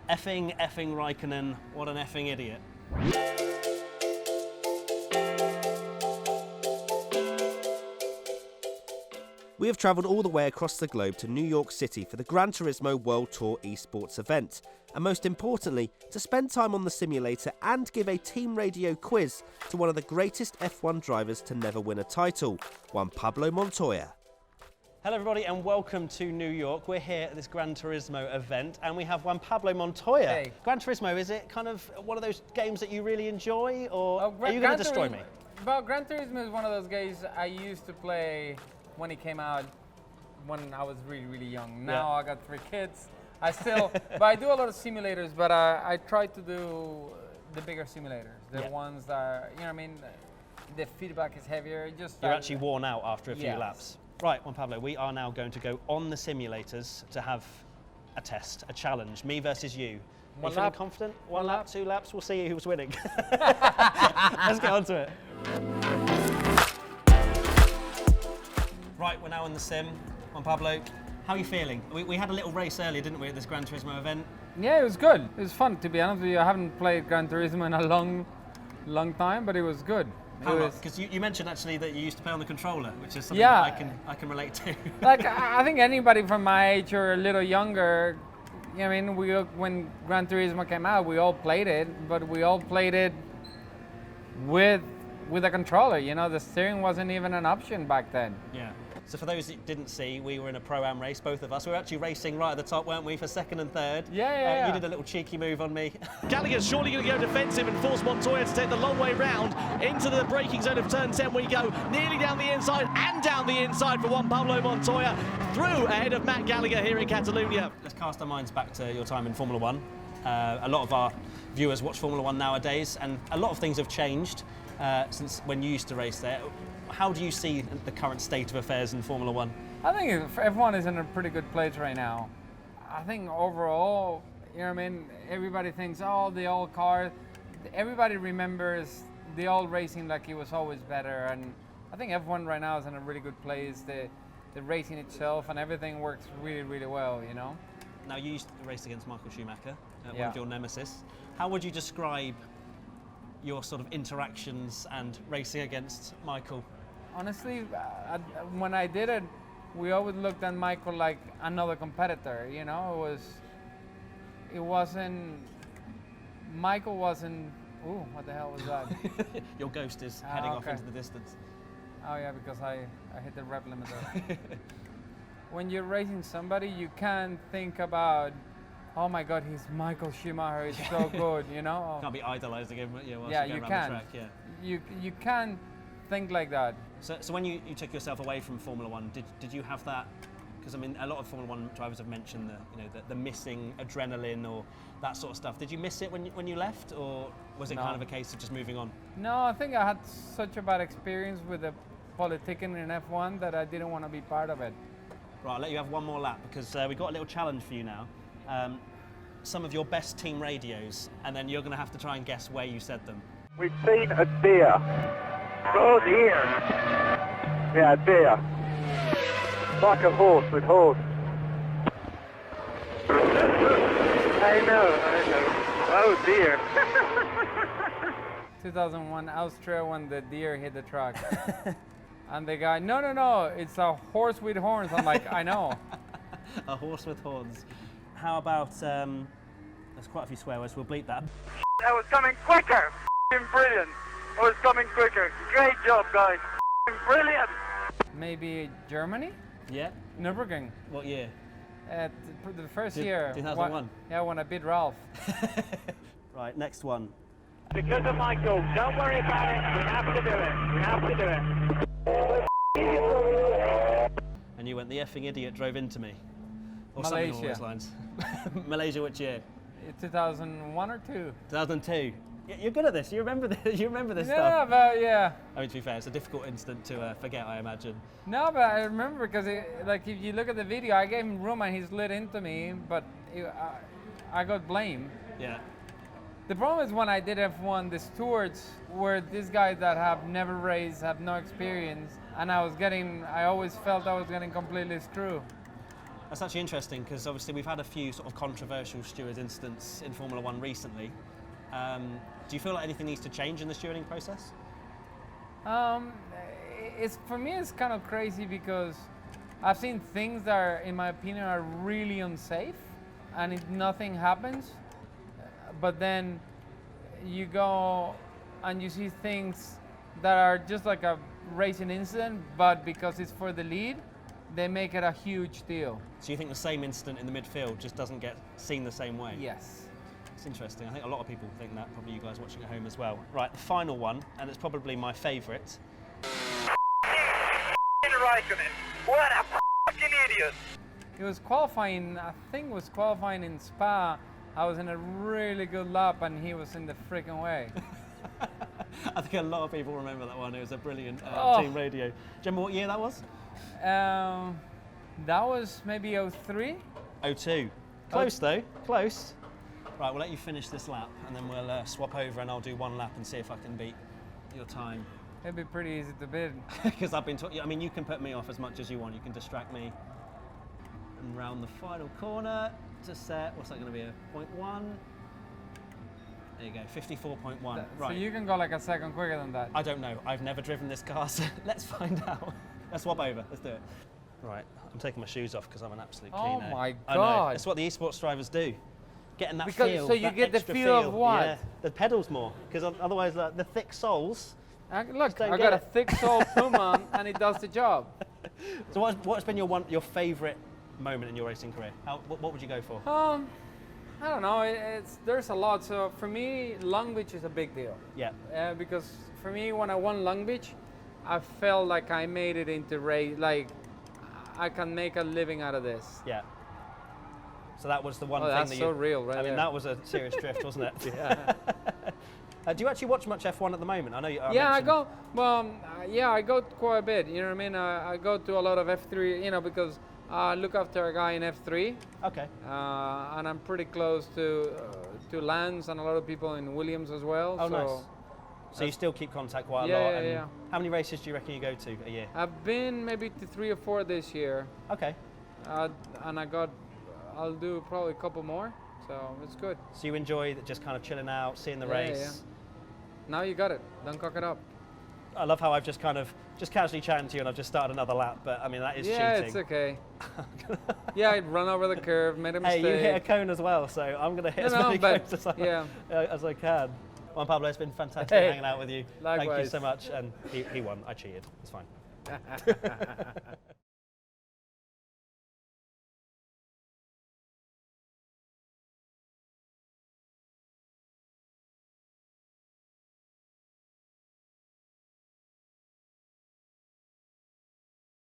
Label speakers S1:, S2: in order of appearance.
S1: Effing Raikkonen, what an effing idiot. We have travelled all the way across the globe to New York City for the Gran Turismo World Tour esports event, and most importantly, to spend time on the simulator and give a team radio quiz to one of the greatest F1 drivers to never win a title, Juan Pablo Montoya. Hello everybody and welcome to New York. We're here at this Gran Turismo event and we have Juan Pablo Montoya.
S2: Hey.
S1: Gran Turismo, is it kind of one of those games that you really enjoy, or are you going to destroy me?
S2: Well, Gran Turismo is one of those games I used to play when it came out when I was really, really young. Now I got 3 kids. But I do a lot of simulators, but I try to do the bigger simulators. The ones that, you know what I mean, the feedback is heavier. You're
S1: actually worn out after a few laps. Right, Juan Pablo, we are now going to go on the simulators to have a test, a challenge, me versus you. Are you feeling confident? One lap, 2 laps, we'll see who's winning. Let's get on to it. Right, we're now in the sim. Juan Pablo, how are you feeling? We had a little race earlier, didn't we, at this Gran Turismo event?
S2: Yeah, it was good. It was fun, to be honest with you. I haven't played Gran Turismo in a long time, but it was good.
S1: Because you mentioned actually that you used to play on the controller, which is something that I can relate to.
S2: Like, I think anybody from my age or a little younger, you know what I mean, when Gran Turismo came out, we all played it, but we all played it with a controller. You know, the steering wasn't even an option back then.
S1: Yeah. So for those that didn't see, we were in a Pro-Am race, both of us. We were actually racing right at the top, weren't we, for 2nd and 3rd?
S2: Yeah.
S1: You did a little cheeky move on me.
S3: Gallagher's surely going to go defensive and force Montoya to take the long way round into the braking zone of turn 10 we go. Nearly down the inside and down the inside for Juan Pablo Montoya. Through ahead of Matt Gallagher here in Catalonia.
S1: Let's cast our minds back to your time in Formula 1. A lot of our viewers watch Formula 1 nowadays, and a lot of things have changed since when you used to race there. How do you see the current state of affairs in Formula 1?
S2: I think F1 is in a pretty good place right now. I think overall, you know what I mean, everybody thinks, oh, the old car. Everybody remembers the old racing like it was always better, and I think F1 right now is in a really good place. The racing itself and everything works really, really well, you know?
S1: Now, you used to race against Michael Schumacher, one of your nemesis. How would you describe your sort of interactions and racing against Michael?
S2: Honestly, when I did it, we always looked at Michael like another competitor, you know? Michael wasn't, ooh, what the hell was that?
S1: Your ghost is heading off into the distance.
S2: Oh yeah, because I hit the rev limiter. When you're racing somebody, you can't think about, oh my God, he's Michael Schumacher, he's so good, you know?
S1: Can't be idolizing him whilst
S2: you
S1: you're going around the track.
S2: You can't think like that.
S1: So when you took yourself away from Formula 1, did you have that? Because I mean, a lot of Formula 1 drivers have mentioned the missing adrenaline or that sort of stuff. Did you miss it when you left, or was it kind of a case of just moving on?
S2: No, I think I had such a bad experience with the politicking in F1 that I didn't want to be part of it.
S1: Right, I'll let you have one more lap because we've got a little challenge for you now. Some of your best team radios, and then you're going to have to try and guess where you said them.
S4: We've seen a deer. Oh, deer. Yeah, deer. Like a horse with horse. I know. Oh, deer.
S2: 2001 Austria when the deer hit the track. And the guy, no, it's a horse with horns. I'm like, I know.
S1: A horse with horns. How about, there's quite a few swear words, we'll bleep that.
S4: I was coming quicker. Brilliant. I was coming quicker. Great job, guys. Brilliant.
S2: Maybe Germany?
S1: Yeah.
S2: Nürburgring.
S1: What year?
S2: The first year.
S1: 2001.
S2: When I beat Ralph.
S1: Right, next one.
S4: Because of Michael, don't worry about it. We have to do it. We have to do it.
S1: And you went, the effing idiot drove into me. Or
S2: Malaysia.
S1: something along those lines. Malaysia, which year?
S2: 2001 or 2?
S1: 2002. You're good at this. You remember this. You remember this stuff.
S2: Yeah, but yeah.
S1: I mean, to be fair, it's a difficult incident to forget, I imagine.
S2: No, but I remember because, like, if you look at the video, I gave him room and he slid into me, but I got blamed.
S1: Yeah.
S2: The problem is when I did F1, the stewards were these guys that have never raced, have no experience, and I always felt I was getting completely screwed.
S5: That's actually interesting because obviously we've had a few sort of controversial steward incidents in Formula One recently. Do you feel like anything needs to change in the stewarding process?
S2: For me, it's kind of crazy because I've seen things that are, in my opinion, are really unsafe, and nothing happens. But then you go and you see things that are just like a racing incident, but because it's for the lead, they make it a huge deal.
S5: So you think the same incident in the midfield just doesn't get seen the same way?
S2: Yes.
S5: It's interesting. I think a lot of people think that, probably you guys watching at home as well. Right, the final one, and it's probably my favourite.
S4: What a fucking idiot!
S2: It was qualifying, I think it was qualifying in Spa. I was in a really good lap and he was in the freaking way.
S5: I think a lot of people remember that one. It was a brilliant team radio. Do you remember what year that was?
S2: That was maybe 03.
S5: 02. Close though, close. Right, we'll let you finish this lap and then we'll swap over and I'll do one lap and see if I can beat your time.
S2: It'd be pretty easy to beat.
S5: Because I've been talking, I mean, you can put me off as much as you want. You can distract me. And round the final corner to set, what's that going to be, a 0.1? There you go, 54.1.
S2: So
S5: right.
S2: you can go like a second quicker than that.
S5: I don't know. I've never driven this car, so let's find out. Let's swap over. Let's do it. Right, I'm taking my shoes off because I'm an absolute
S2: Oh
S5: cleano.
S2: my
S5: I know.
S2: God.
S5: That's what the esports drivers do. Getting that
S2: Because-
S5: feel.
S2: so you
S5: that
S2: get the
S5: extra
S2: feel of what?
S5: Yeah, the pedals more. Because otherwise, the thick soles.
S2: Look,
S5: don't
S2: I
S5: get
S2: got a
S5: it.
S2: thick sole Puma and it does the job.
S5: So what's been your favourite moment in your racing career? What would you go for?
S2: I don't know. There's a lot. So for me, Long Beach is a big deal.
S5: Yeah.
S2: Because for me, when I won Long Beach, I felt like I made it into race. Like I can make a living out of this.
S5: Yeah. So that was the one
S2: Oh,
S5: thing
S2: that's
S5: that
S2: so real, right
S5: I mean,
S2: there.
S5: that was a serious drift, wasn't it?
S2: Yeah.
S5: Do you actually watch much F1 at the moment? I know you.
S2: Yeah, I
S5: mentioned-
S2: go. Well, yeah, I go quite a bit. You know what I mean? I go to a lot of F3. You know, because I look after a guy in F3.
S5: Okay.
S2: And I'm pretty close to Lance and a lot of people in Williams as well.
S5: Oh,
S2: so
S5: nice. So you still keep contact quite a
S2: Yeah,
S5: lot.
S2: yeah,
S5: and
S2: yeah.
S5: How many races do you reckon you go to a year?
S2: I've been maybe to 3 or 4 this year,
S5: Okay.
S2: and I'll do probably a couple more. So it's good.
S5: So you enjoy just kind of chilling out, seeing the
S2: Yeah,
S5: race.
S2: yeah. Now you got it. Don't cock it up.
S5: I love how I've just casually chatting to you and I've just started another lap, but I mean that is
S2: Yeah,
S5: cheating.
S2: it's okay. Yeah, I run over the curve, made a
S5: Hey,
S2: mistake.
S5: you hit a cone as well, so I'm going to hit as many
S2: but
S5: cones as
S2: yeah.
S5: as I can. Juan Pablo, it's been fantastic
S2: Hey,
S5: hanging out with you. Thank you
S2: likewise.
S5: so much. And he won. I cheated. It's fine.